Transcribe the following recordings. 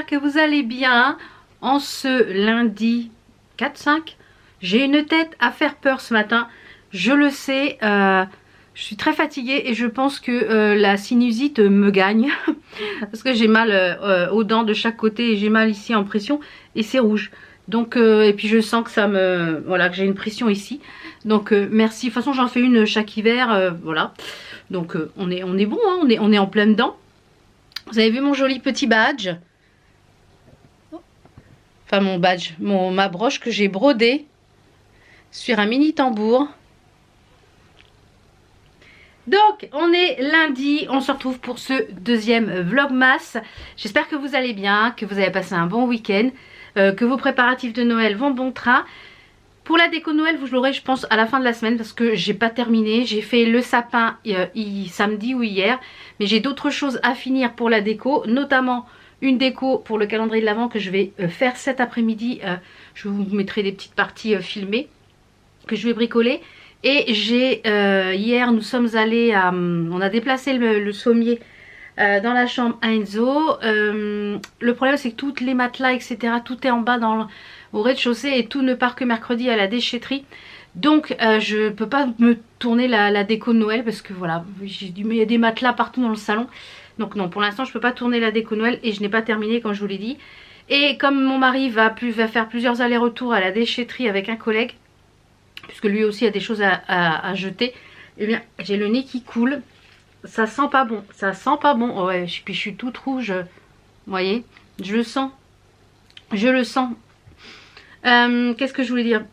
j'espère que vous allez bien. En ce lundi 4-5, j'ai une tête à faire peur ce matin. Je le sais, je suis très fatiguée et je pense que la sinusite me gagne. Parce que j'ai mal aux dents de chaque côté et j'ai mal ici en pression et c'est rouge. Donc, et puis je sens que ça me... Voilà, que j'ai une pression ici. Donc merci. De toute façon, j'en fais une chaque hiver. Voilà. Donc on est bon, hein, on est en plein dedans. Vous avez vu mon joli petit badge? Enfin mon badge, ma broche que j'ai brodée sur un mini tambour. Donc on est lundi, on se retrouve pour ce deuxième vlogmas. J'espère que vous allez bien, que vous avez passé un bon week-end, que vos préparatifs de Noël vont bon train. Pour la déco Noël, vous l'aurez je pense à la fin de la semaine parce que j'ai pas terminé. J'ai fait le sapin samedi ou hier, mais j'ai d'autres choses à finir pour la déco, notamment une déco pour le calendrier de l'Avent que je vais faire cet après-midi. Je vous mettrai des petites parties filmées que je vais bricoler. Et j'ai hier nous sommes allés à... on a déplacé le sommier dans la chambre à Enzo. Le problème c'est que toutes les matelas etc. tout est en bas au rez-de-chaussée et tout ne part que mercredi à la déchetterie. Donc je peux pas me tourner la déco de Noël parce que voilà, il y a des matelas partout dans le salon. Donc non, pour l'instant je peux pas tourner la déco Noël et je n'ai pas terminé comme je vous l'ai dit. Et comme mon mari va faire plusieurs allers-retours à la déchetterie avec un collègue, puisque lui aussi a des choses à jeter, et bien j'ai le nez qui coule. Ça sent pas bon, ça sent pas bon. Oh ouais, puis je suis toute rouge, vous voyez, je le sens. Je le sens. Qu'est-ce que je voulais dire?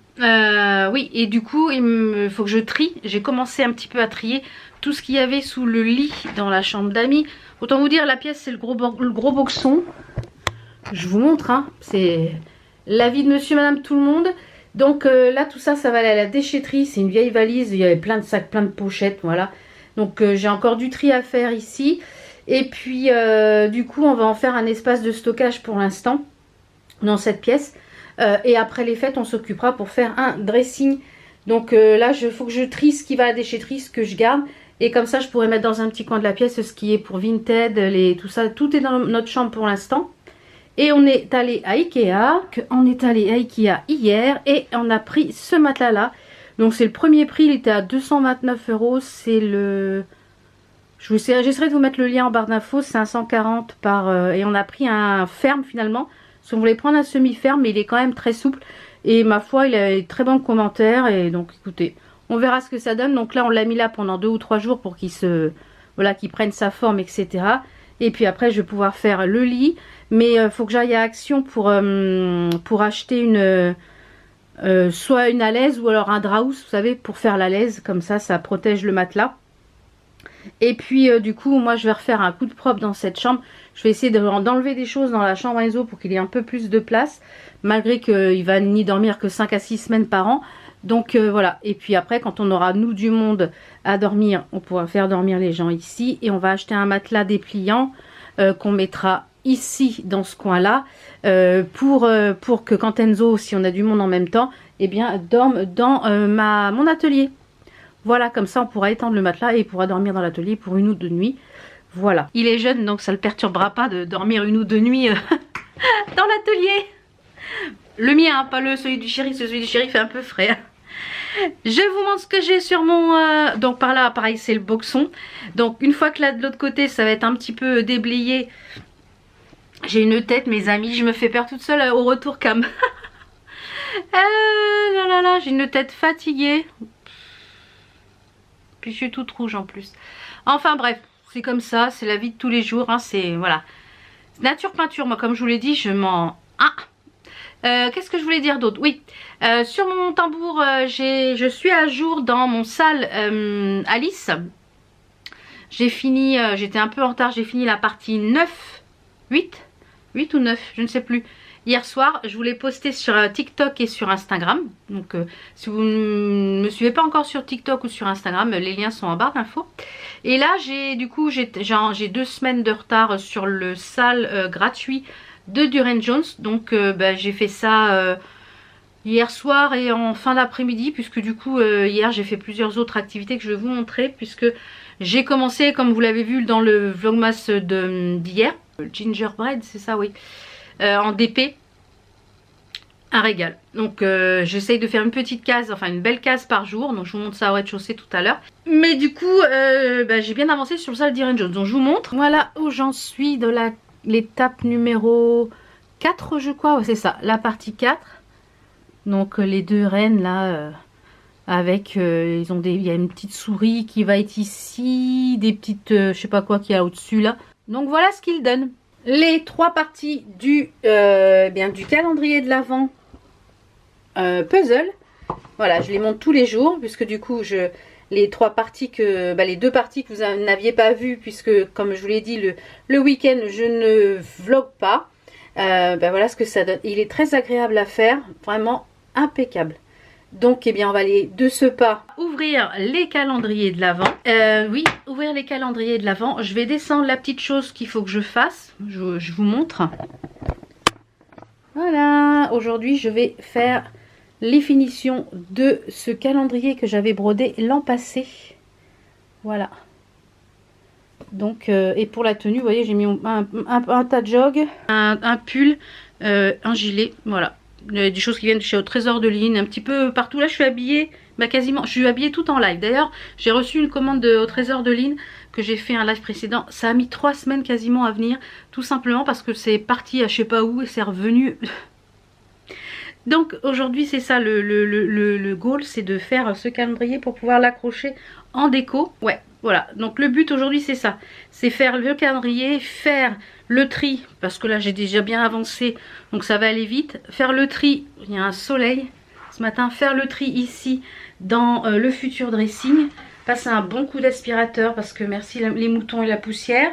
Oui, et du coup il faut que je trie. J'ai commencé un petit peu à trier tout ce qu'il y avait sous le lit dans la chambre d'amis. Autant vous dire, la pièce c'est le gros boxon. Je vous montre, hein. C'est la vie de monsieur madame tout le monde. Donc là tout ça va aller à la déchetterie. C'est une vieille valise, il y avait plein de sacs, plein de pochettes, voilà. Donc j'ai encore du tri à faire ici. Et puis du coup on va en faire un espace de stockage pour l'instant dans cette pièce. Et après les fêtes on s'occupera pour faire un dressing. Donc là il faut que je trie ce qui va à la déchetterie, ce que je garde. Et comme ça je pourrais mettre dans un petit coin de la pièce ce qui est pour Vinted, tout ça. Tout est dans notre chambre pour l'instant. Et on est allé à Ikea. Hier et on a pris ce matelas là. Donc c'est le premier prix, il était à 229 €. C'est le... J'essaierai de vous mettre le lien en barre d'infos, 540 par... et on a pris un ferme finalement. Si on voulait prendre un semi-ferme, mais il est quand même très souple. Et ma foi, il a très bons commentaires. Et donc écoutez, on verra ce que ça donne. Donc là, on l'a mis là pendant 2 ou 3 jours pour qu'il voilà, qu'il prenne sa forme, etc. Et puis après, je vais pouvoir faire le lit. Mais il faut que j'aille à Action pour acheter soit une alaise ou alors un draus, vous savez, pour faire l'alaise. Comme ça protège le matelas. Et puis du coup, moi, je vais refaire un coup de propre dans cette chambre. Je vais essayer d'enlever des choses dans la chambre à Enzo pour qu'il ait un peu plus de place. Malgré qu'il va n'y dormir que 5 à 6 semaines par an. Donc voilà. Et puis après, quand on aura, nous, du monde à dormir, on pourra faire dormir les gens ici. Et on va acheter un matelas dépliant qu'on mettra ici dans ce coin là pour que quand Enzo, si on a du monde en même temps, eh bien dorme dans mon atelier. Voilà, comme ça on pourra étendre le matelas et il pourra dormir dans l'atelier pour 1 ou 2 nuits. Voilà, il est jeune donc ça ne le perturbera pas de dormir 1 ou 2 nuits dans l'atelier. Le mien, hein, pas celui du chéri, celui du chéri fait un peu frais. Je vous montre ce que j'ai sur mon... donc par là, pareil, c'est le boxon. Donc une fois que là de l'autre côté, ça va être un petit peu déblayé. J'ai une tête, mes amis, je me fais peur toute seule au retour cam. Là là là, j'ai une tête fatiguée. Puis je suis toute rouge en plus. Enfin bref, c'est comme ça, c'est la vie de tous les jours. Hein, c'est voilà. Nature peinture, moi comme je vous l'ai dit, je m'en... Ah, qu'est-ce que je voulais dire d'autre? Oui, sur mon tambour, je suis à jour dans mon salle Alice. J'ai fini, j'étais un peu en retard, j'ai fini la partie 9, 8 ou 9, je ne sais plus. Hier soir, je vous l'ai posté sur TikTok et sur Instagram. Donc si vous ne me suivez pas encore sur TikTok ou sur Instagram, les liens sont en barre d'infos. Et là, j'ai 2 semaines de retard sur le salle gratuit de Duran Jones. Donc j'ai fait ça hier soir et en fin d'après-midi, puisque du coup hier j'ai fait plusieurs autres activités que je vais vous montrer, puisque j'ai commencé, comme vous l'avez vu dans le vlogmas d'hier, gingerbread, c'est ça, oui. en DP. Un régal. Donc j'essaye de faire une petite case, enfin une belle case par jour. Donc je vous montre ça au rez-de-chaussée tout à l'heure. Mais du coup j'ai bien avancé sur le salle d'Irene Jones. Donc je vous montre. Voilà où j'en suis de l'étape numéro 4 je crois. Ouais, c'est ça, la partie 4. Donc les deux reines là avec il y a une petite souris qui va être ici, des petites je sais pas quoi qu'il y a au-dessus là. Donc voilà ce qu'il donne. Les 3 parties du calendrier de l'Avent puzzle. Voilà, je les monte tous les jours puisque du coup les 3 parties les 2 parties que vous n'aviez pas vues, puisque comme je vous l'ai dit le week-end je ne vlog pas. Voilà ce que ça donne. Il est très agréable à faire, vraiment impeccable. Donc on va aller de ce pas ouvrir les calendriers de l'Avent. Oui, ouvrir les calendriers de l'Avent. Je vais descendre la petite chose qu'il faut que je fasse. Je vous montre. Voilà, aujourd'hui je vais faire les finitions de ce calendrier que j'avais brodé l'an passé. Voilà. Donc, et pour la tenue, vous voyez, j'ai mis un tas de jog, un pull, un gilet, voilà. Des choses qui viennent de chez au Trésor de Lynn, un petit peu partout. Là, je suis habillée, quasiment, je suis habillée tout en live. D'ailleurs, j'ai reçu une commande au Trésor de Lynn, que j'ai fait un live précédent. Ça a mis 3 semaines quasiment à venir, tout simplement parce que c'est parti à je sais pas où et c'est revenu. Donc aujourd'hui c'est ça le goal, c'est de faire ce calendrier pour pouvoir l'accrocher en déco. Ouais, voilà, donc le but aujourd'hui c'est ça, c'est faire le calendrier, faire le tri, parce que là j'ai déjà bien avancé, donc ça va aller vite. Faire le tri, il y a un soleil ce matin, faire le tri ici dans le futur dressing, passer un bon coup d'aspirateur parce que merci les moutons et la poussière.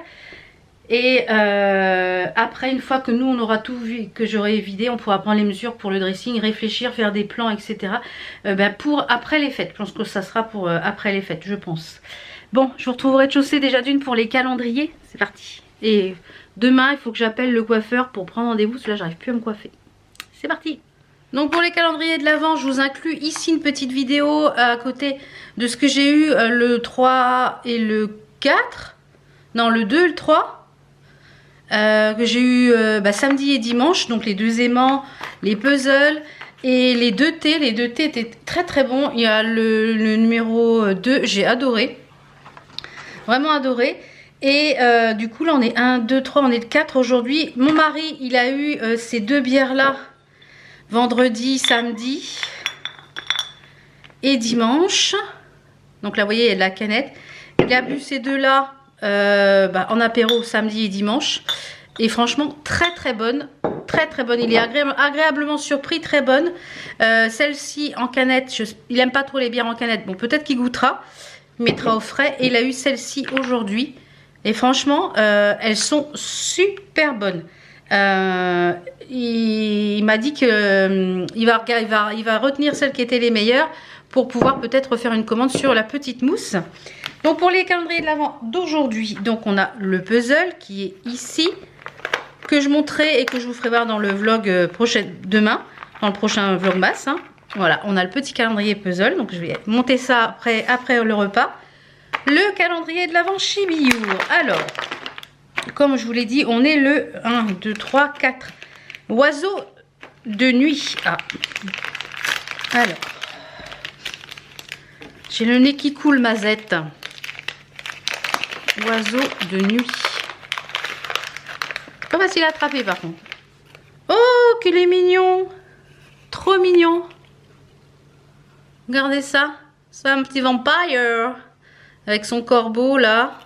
Et après, une fois que nous on aura tout vu, que j'aurai vidé, on pourra prendre les mesures pour le dressing, réfléchir, faire des plans, etc. Pour après les fêtes. Je pense que ça sera pour après les fêtes, je pense. Bon, je vous retrouve au rez-de-chaussée déjà d'une pour les calendriers. C'est parti. Et demain, il faut que j'appelle le coiffeur pour prendre rendez-vous, parce que là, j'arrive plus à me coiffer. C'est parti. Donc pour les calendriers de l'Avent, je vous inclus ici une petite vidéo à côté de ce que j'ai eu le 3 et le 4. Non, le 2 et le 3. Que j'ai eu samedi et dimanche, donc les 2 aimants, les puzzles et les 2 thés. Les 2 thés étaient très très bons. Il y a le numéro 2, j'ai adoré, vraiment adoré. Et du coup là on est 1, 2, 3, on est 4 aujourd'hui. Mon mari il a eu ces 2 bières là vendredi, samedi et dimanche. Donc là vous voyez il y a de la canette. Il a bu ces 2 là en apéro samedi et dimanche, et franchement très très bonne, très très bonne. Il est agréablement surpris, très bonne. Celle-ci en canette, il aime pas trop les bières en canette, bon peut-être qu'il goûtera, il mettra au frais. Et il a eu celle-ci aujourd'hui et franchement elles sont super bonnes. Il m'a dit que il va retenir celles qui étaient les meilleures pour pouvoir peut-être refaire une commande sur la petite mousse. Donc pour les calendriers de l'Avent d'aujourd'hui, donc on a le puzzle qui est ici, que je montrerai et que je vous ferai voir dans le vlog demain, dans le prochain vlogmas. Hein. Voilà, on a le petit calendrier puzzle, donc je vais monter ça après le repas. Le calendrier de l'Avent Chibiyour. Alors, comme je vous l'ai dit, on est le 1, 2, 3, 4. Oiseau de nuit. Ah. Alors, j'ai le nez qui coule, Mazette. Oiseau de nuit. Pas facile à attraper par contre. Oh, qu'il est mignon. Trop mignon. Regardez ça. C'est un petit vampire. Avec son corbeau là.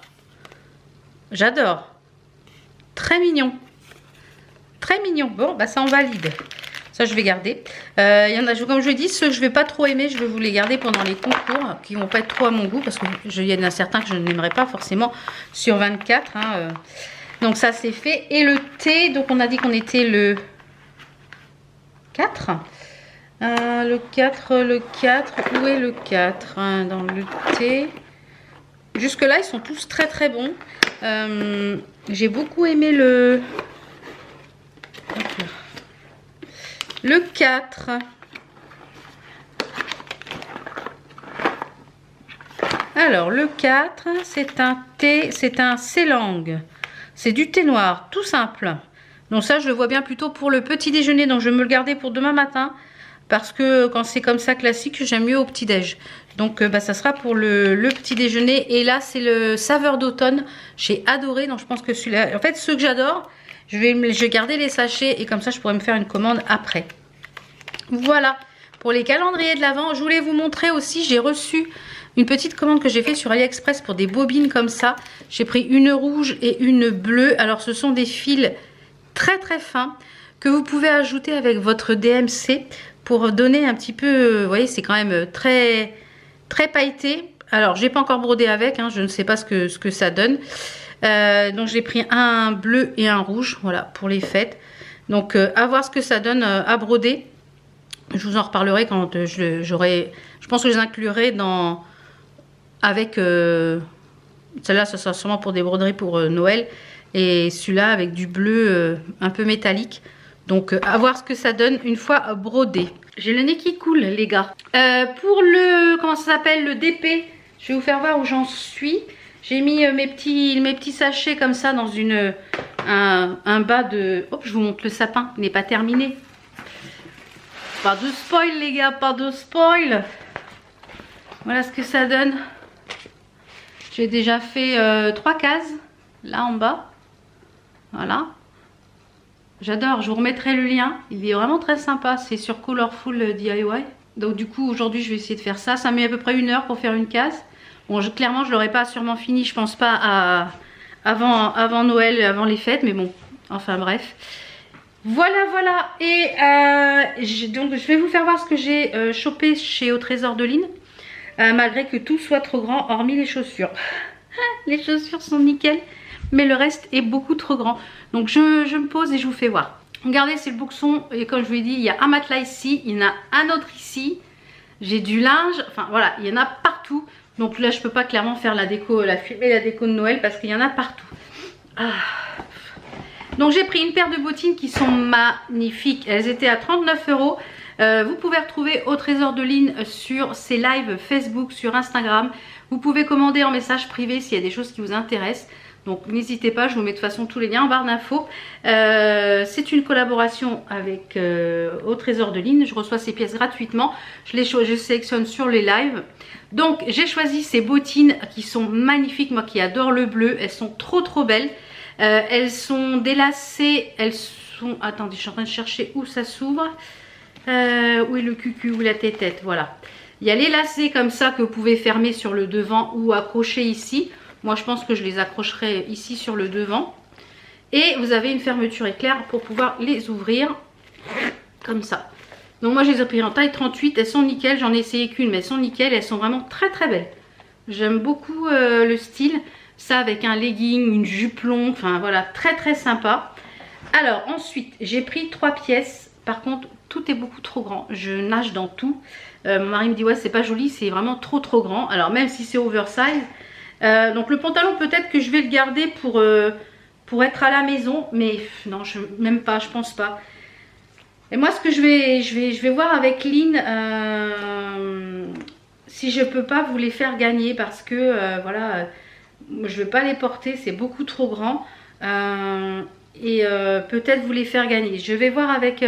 J'adore. Très mignon. Très mignon. Bon, bah ça on valide. Ça je vais garder. Il y en a, comme je l'ai dit, ceux que je vais pas trop aimer, je vais vous les garder pendant les concours, qui vont pas être trop à mon goût, parce qu'il y en a certains que je n'aimerais pas forcément sur 24. Hein, Donc ça c'est fait. Et le thé, donc on a dit qu'on était le 4. Le 4. Où est le 4 hein, dans le thé? Jusque là ils sont tous très très bons. J'ai beaucoup aimé le 4. Alors le 4 c'est un thé, c'est un Ceylang. C'est du thé noir tout simple. Donc ça, je le vois bien plutôt pour le petit déjeuner. Donc je vais me le garder pour demain matin. Parce que quand c'est comme ça classique, j'aime mieux au petit déj. Donc ça sera pour le petit déjeuner. Et là, c'est le saveur d'automne. J'ai adoré. Donc je pense que celui-là... En fait, ceux que j'adore, je vais garder les sachets. Et comme ça, je pourrais me faire une commande après. Voilà. Pour les calendriers de l'Avent, je voulais vous montrer aussi. J'ai reçu une petite commande que j'ai fait sur AliExpress pour des bobines comme ça. J'ai pris une rouge et une bleue. Alors ce sont des fils très très fins que vous pouvez ajouter avec votre DMC pour donner un petit peu, vous voyez, c'est quand même très très pailleté. Alors j'ai pas encore brodé avec, hein, je ne sais pas ce que ça donne. Donc j'ai pris un bleu et un rouge, voilà, pour les fêtes. Donc à voir ce que ça donne à broder. Je vous en reparlerai quand j'aurai. Je pense que je les inclurai dans avec celle-là, ça sera sûrement pour des broderies pour Noël, et celui-là avec du bleu un peu métallique. Donc à voir ce que ça donne une fois brodé. J'ai le nez qui coule, les gars. Pour le, comment ça s'appelle, le DP, je vais vous faire voir où j'en suis. J'ai mis mes petits sachets comme ça dans un bas de... Hop, je vous montre le sapin, il n'est pas terminé. Pas de spoil, les gars, pas de spoil. Voilà ce que ça donne. J'ai déjà fait 3 cases, là en bas. Voilà. J'adore, je vous remettrai le lien. Il est vraiment très sympa, c'est sur Colorful DIY. Donc du coup, aujourd'hui, je vais essayer de faire ça. Ça met à peu près 1 heure pour faire une case. Bon, clairement, je l'aurais pas sûrement fini, je pense pas avant Noël, avant les fêtes, mais bon, enfin bref. Voilà, voilà. Et donc, je vais vous faire voir ce que j'ai chopé chez Au Trésor de Lynn. Malgré que tout soit trop grand, hormis les chaussures. Les chaussures sont nickel, mais le reste est beaucoup trop grand. Donc je me pose et je vous fais voir. Regardez, c'est le boxon. Et comme je vous l'ai dit, il y a un matelas ici, il y en a un autre ici. J'ai du linge, enfin voilà, il y en a partout. Donc là, je peux pas clairement faire la déco, filmer la déco de Noël parce qu'il y en a partout. Ah. Donc j'ai pris une paire de bottines qui sont magnifiques. Elles étaient à 39 €. Vous pouvez retrouver Au Trésor de Lynn sur ses lives Facebook, sur Instagram. Vous pouvez commander en message privé s'il y a des choses qui vous intéressent. Donc n'hésitez pas, je vous mets de toute façon tous les liens en barre d'infos. C'est une collaboration avec Au Trésor de Lynn. Je reçois ces pièces gratuitement. Je sélectionne sur les lives. Donc j'ai choisi ces bottines qui sont magnifiques. Moi qui adore le bleu, elles sont trop trop belles. Elles sont délacées. Elles sont... Attendez, je suis en train de chercher où ça s'ouvre. Où est le cucu, où est la tête, voilà. Il y a les lacets comme ça que vous pouvez fermer sur le devant ou accrocher ici. Moi je pense que je les accrocherai ici sur le devant. Et vous avez une fermeture éclair pour pouvoir les ouvrir comme ça. Donc moi je les ai pris en taille 38, elles sont nickel. J'en ai essayé qu'une mais elles sont nickel, elles sont vraiment très très belles. J'aime beaucoup le style. Ça avec un legging, une jupe longue, enfin voilà, très très sympa. Alors ensuite j'ai pris 3 pièces. Par contre tout est beaucoup trop grand, je nage dans tout. Mon mari me dit ouais c'est pas joli, c'est vraiment trop trop grand. Alors même si c'est oversize. Donc le pantalon peut-être que je vais le garder pour être à la maison. Mais non, même pas, je pense pas. Et moi ce que je vais voir avec Lynn, si je peux pas vous les faire gagner. Parce que voilà, je vais pas les porter, c'est beaucoup trop grand. Peut-être vous les faire gagner. Je vais voir avec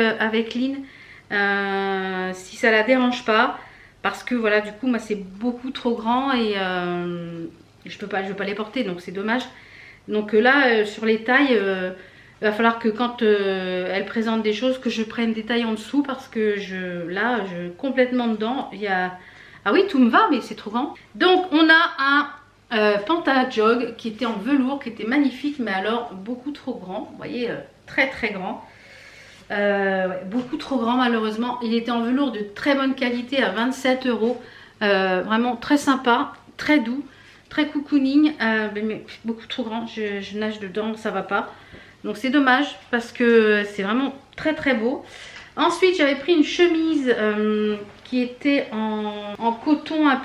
Lynn si ça la dérange pas, parce que voilà, du coup moi c'est beaucoup trop grand et je veux pas les porter, donc c'est dommage. Donc là sur les tailles, il va falloir que quand elle présente des choses que je prenne des tailles en dessous, parce que là complètement dedans il y a... Ah oui, tout me va, mais c'est trop grand. Donc on a un Panta Jog qui était en velours, qui était magnifique, mais alors beaucoup trop grand. Vous voyez, très très grand. Ouais, beaucoup trop grand malheureusement. Il était en velours de très bonne qualité à 27 €. Vraiment très sympa, très doux, très cocooning, mais beaucoup trop grand. Je nage dedans, ça va pas. Donc c'est dommage parce que c'est vraiment très très beau. Ensuite j'avais pris une chemise qui était en coton un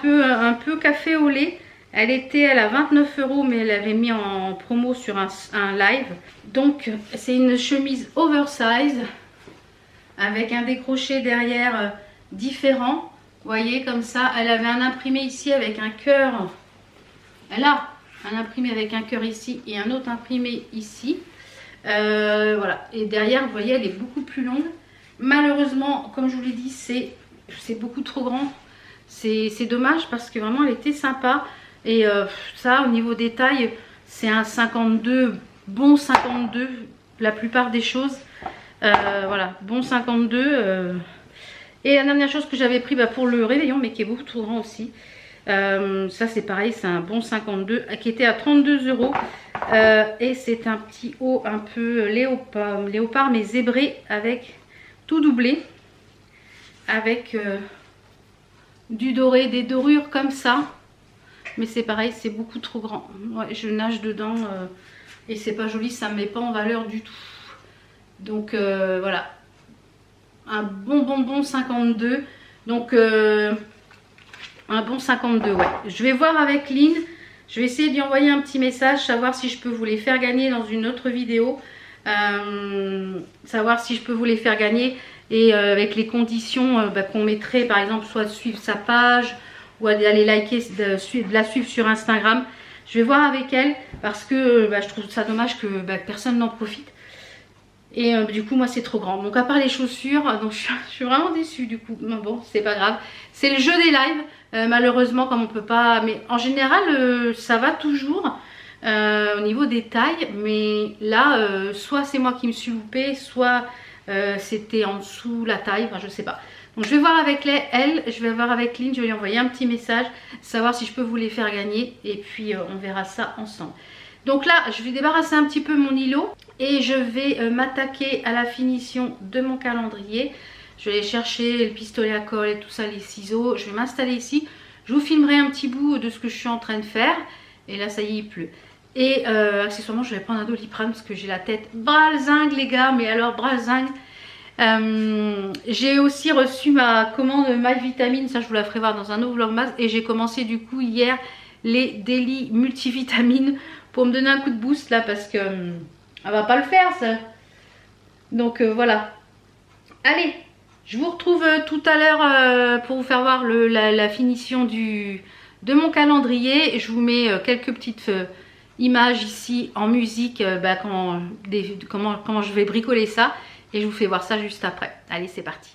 peu café au lait. Elle a 29 €, mais elle avait mis en promo sur un live. Donc c'est une chemise oversize avec un décroché derrière différent. Vous voyez comme ça, elle avait un imprimé ici avec un cœur. Elle a un imprimé avec un cœur ici et un autre imprimé ici. Voilà, et derrière vous voyez elle est beaucoup plus longue. Malheureusement comme je vous l'ai dit c'est beaucoup trop grand. C'est dommage parce que vraiment elle était sympa. Et ça au niveau des tailles c'est un 52, bon 52 la plupart des choses. Voilà, bon 52. Et la dernière chose que j'avais pris pour le réveillon mais qui est beaucoup trop grand aussi. Ça c'est pareil, c'est un bon 52 qui était à 32 €. Et c'est un petit haut un peu léopard mais zébré avec tout doublé. Avec du doré, des dorures comme ça. Mais c'est pareil, c'est beaucoup trop grand. Ouais, je nage dedans et c'est pas joli, ça me met pas en valeur du tout. Donc voilà. Un bon 52. Donc un bon 52, ouais. Je vais voir avec Lynn. Je vais essayer d'y envoyer un petit message, savoir si je peux vous les faire gagner dans une autre vidéo. Savoir si je peux vous les faire gagner. Et avec les conditions qu'on mettrait, par exemple, soit de suivre sa page ou d'aller liker, de la suivre sur Instagram. Je vais voir avec elle parce que je trouve ça dommage que personne n'en profite. Et du coup moi c'est trop grand. Donc à part les chaussures, donc je suis vraiment déçue du coup. Mais bon c'est pas grave. C'est le jeu des lives. Malheureusement comme on peut pas. Mais en général ça va toujours au niveau des tailles. Mais là soit c'est moi qui me suis loupée, soit c'était en dessous la taille. Enfin je sais pas. Donc je vais voir avec elle, je vais voir avec Lynn, je vais lui envoyer un petit message. Savoir si je peux vous les faire gagner. Et puis on verra ça ensemble. Donc là je vais débarrasser un petit peu mon îlot. Et je vais m'attaquer à la finition de mon calendrier. Je vais aller chercher le pistolet à colle et tout ça, les ciseaux. Je vais m'installer ici. Je vous filmerai un petit bout de ce que je suis en train de faire. Et là, ça y est, il pleut. Et accessoirement, je vais prendre un Doliprane parce que j'ai la tête bralzingue, les gars. Mais alors, bralzingue. J'ai aussi reçu ma commande My Vitamine. Ça, je vous la ferai voir dans un autre vlogmas. Et j'ai commencé du coup hier les Daily Multivitamines pour me donner un coup de boost là parce que... elle va pas le faire ça. Donc voilà. Allez, je vous retrouve tout à l'heure pour vous faire voir la finition de mon calendrier. Et je vous mets quelques petites images ici en musique comment je vais bricoler ça. Et je vous fais voir ça juste après. Allez, c'est parti.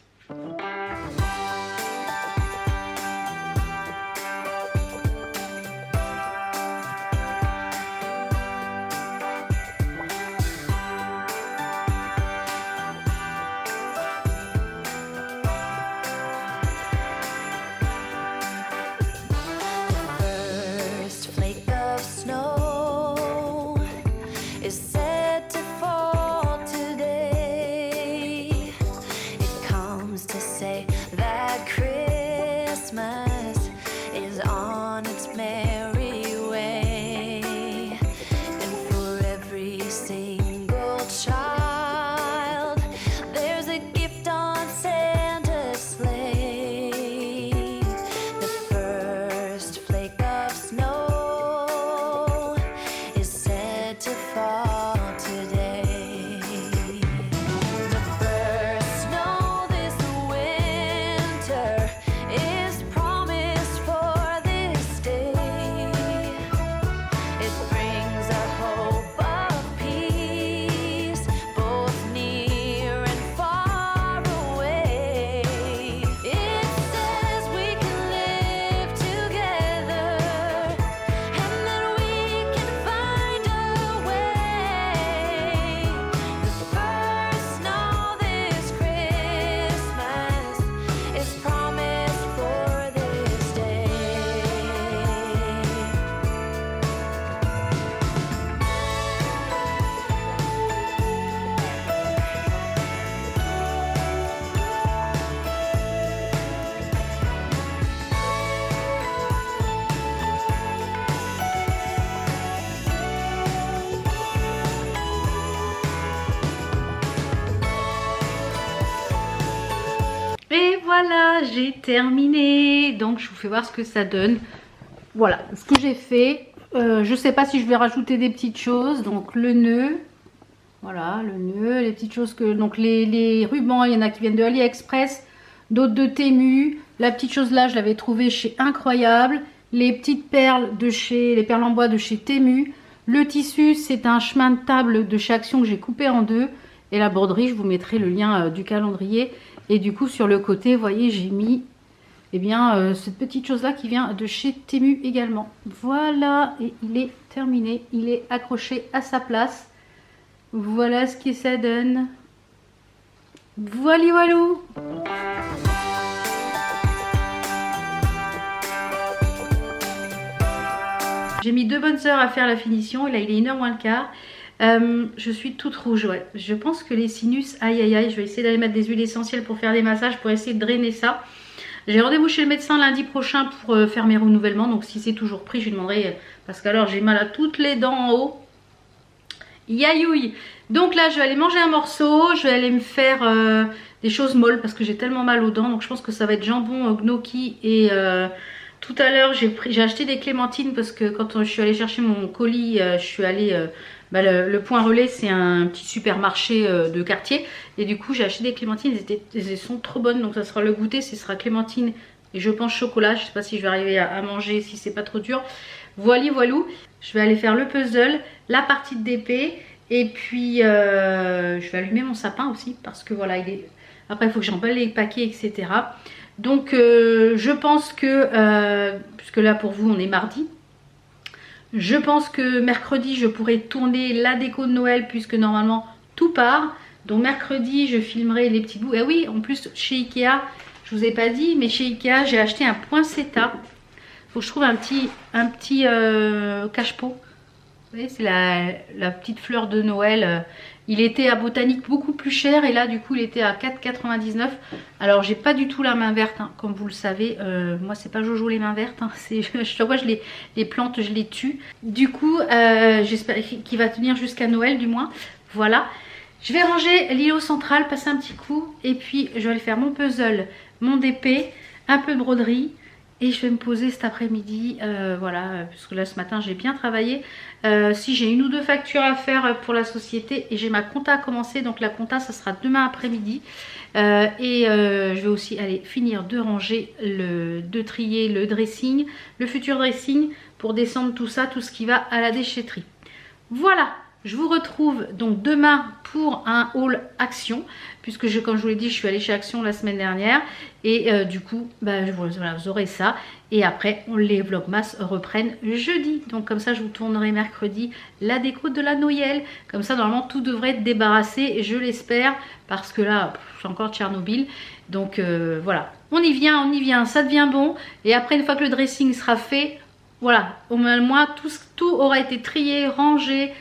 Et voilà, j'ai terminé. Donc je vous fais voir ce que ça donne. Voilà ce que j'ai fait. Je sais pas si je vais rajouter des petites choses. Donc le nœud. Voilà, le nœud, les petites choses que... Donc les rubans, il y en a qui viennent de AliExpress, d'autres de Temu. La petite chose là, je l'avais trouvée chez Incroyable. Les petites perles de chez... Les perles en bois de chez Temu. Le tissu, c'est un chemin de table de chez Action que j'ai coupé en deux. Et la broderie, je vous mettrai le lien du calendrier. Et du coup, sur le côté, vous voyez, j'ai mis eh bien, cette petite chose-là qui vient de chez Temu également. Voilà, et il est terminé. Il est accroché à sa place. Voilà ce que ça donne. Voilà, voilou. J'ai mis 2 bonnes heures à faire la finition. Et là, il est 1h moins le quart. Je suis toute rouge, ouais. Je pense que les sinus, aïe aïe aïe, je vais essayer d'aller mettre des huiles essentielles pour faire des massages, pour essayer de drainer ça. J'ai rendez-vous chez le médecin lundi prochain pour faire mes renouvellements. Donc si c'est toujours pris, je lui demanderai, parce qu'alors j'ai mal à toutes les dents en haut. Yaïouille. Donc là, je vais aller manger un morceau. Je vais aller me faire des choses molles parce que j'ai tellement mal aux dents. Donc je pense que ça va être jambon, gnocchi et... tout à l'heure, j'ai acheté des clémentines parce que quand je suis allée chercher mon colis, je suis allée... le Point Relais, c'est un petit supermarché de quartier. Et du coup, j'ai acheté des clémentines. Elles sont trop bonnes. Donc ça sera le goûter. Ce sera clémentine et je pense chocolat. Je ne sais pas si je vais arriver à manger, si c'est pas trop dur. Voilà, voilou. Je vais aller faire le puzzle, la partie de DP. Et puis, je vais allumer mon sapin aussi. Parce que voilà, il est... Après, il faut que j'emballe les paquets, etc. Donc je pense que, puisque là pour vous on est mardi, je pense que mercredi je pourrai tourner la déco de Noël puisque normalement tout part. Donc mercredi je filmerai les petits bouts. Et oui, en plus chez Ikea, je vous ai pas dit, mais chez Ikea j'ai acheté un poinsettia. Faut que je trouve un petit cache-pot. Vous voyez, c'est la petite fleur de Noël. Il était à Botanique beaucoup plus cher et là du coup il était à 4,99 €. Alors j'ai pas du tout la main verte, hein, comme vous le savez. Moi c'est pas Jojo les mains vertes, hein, chaque fois les plantes je les tue. Du coup j'espère qu'il va tenir jusqu'à Noël du moins. Voilà. Je vais ranger l'îlot central, passer un petit coup et puis je vais aller faire mon puzzle, mon DP, un peu de broderie. Et je vais me poser cet après-midi, voilà, puisque là ce matin j'ai bien travaillé. Si j'ai 1 ou 2 factures à faire pour la société et j'ai ma compta à commencer, donc la compta ça sera demain après-midi. Je vais aussi aller finir de ranger, de trier le dressing, le futur dressing pour descendre tout ça, tout ce qui va à la déchetterie. Voilà. Je vous retrouve donc demain pour un haul Action, puisque comme je vous l'ai dit, je suis allée chez Action la semaine dernière. Et du coup, voilà, vous aurez ça. Et après, les vlogmas reprennent jeudi. Donc comme ça, je vous tournerai mercredi la déco de la Noël. Comme ça, normalement, tout devrait être débarrassé, je l'espère. Parce que là, j'ai encore Tchernobyl. Donc voilà, on y vient, ça devient bon. Et après, une fois que le dressing sera fait, voilà, au moins tout aura été trié, rangé.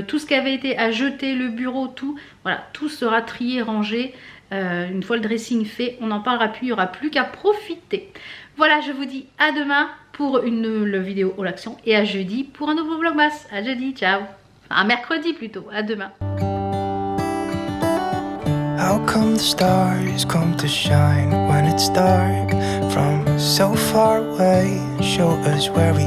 Tout ce qui avait été à jeter, le bureau, tout, voilà, tout sera trié, rangé. Une fois le dressing fait, on n'en parlera plus, il n'y aura plus qu'à profiter. Voilà, je vous dis à demain pour le vidéo Haul Action et à jeudi pour un nouveau vlogmas. À jeudi, ciao. À mercredi plutôt, à demain. How come the stars come to shine when it's dark from so far away? Show us where we